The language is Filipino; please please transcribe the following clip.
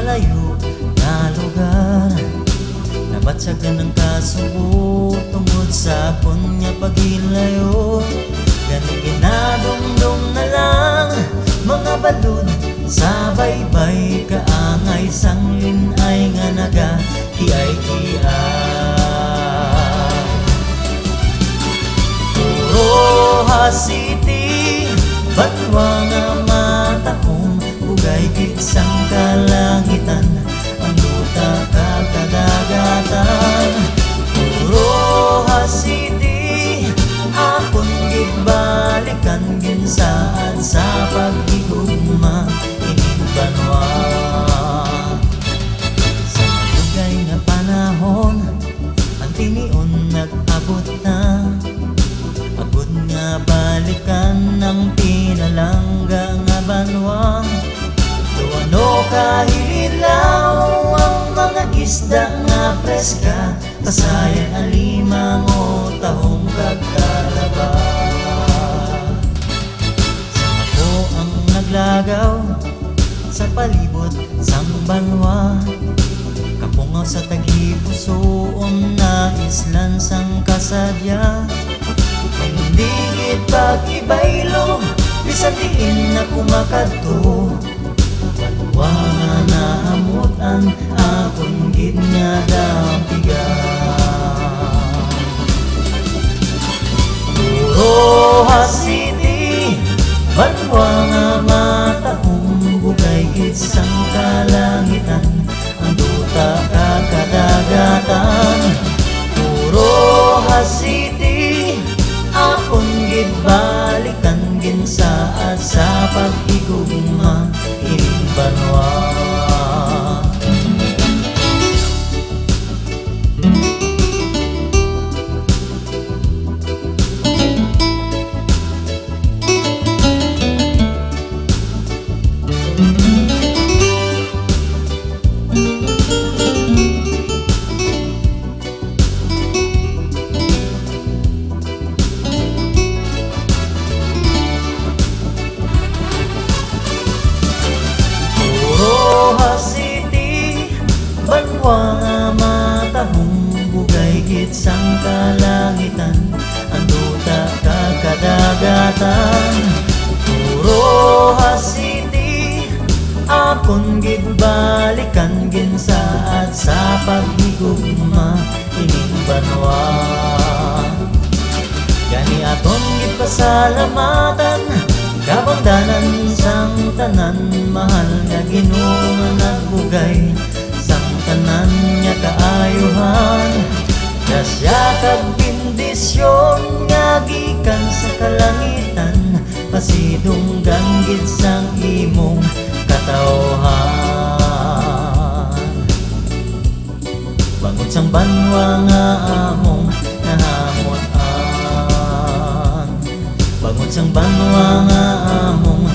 malayo nga lugar. Nabatsagan ng kasubo tungod sa akon nga paghilayo. Gani ginadumdum na lang mga balod sa baybay kaangay sanglin ay nga nagakiay-kiay. Roja City, banwa nga matahong bugay gigsang kalangitan, ang luta kakadagatan. Roja City, akon gibalikan ginsaad sa paghigugma ining banwa. Sa bugay nga panahon, ang tinion nag-abot na. Pagod nga balikan ng pinalangga nga banwa. Duwano kahilaw ang mga isda nga preska, kasayan ang limang o tahong kagkalaba. Sa ako ang naglagaw sa palibot sang banwa, kapungaw sa tagipusoon na islan sang kasadya. Hindi pag-ibaylo, bisan diin na kumakadto. Banwa nga naamutan, akong gid nga dampigan. Roja City, banwa nga matahong bugay isang kalangitan, ang duta kakadagatan. Roja City, akong gibalikan ginsaad sa paghigugma ining banwa. Banwa nga matahong bugay gitsang kalangitan, ang duta kakadagatan. Roja City, akon gibalikan ginsaad sa paghigugma ining banwa. Gani aton gipasalamatan, kabangdanan sang tanan, mahal nga Ginoo nga nagbugay sang tanan niya kaayuhan. Grasya kag bendisyon nga gikan sa kalangitan, pasidunggan gid sang imong katawhan. Bangod sang banwa nga among nahamutan, bangod sang banwa nga among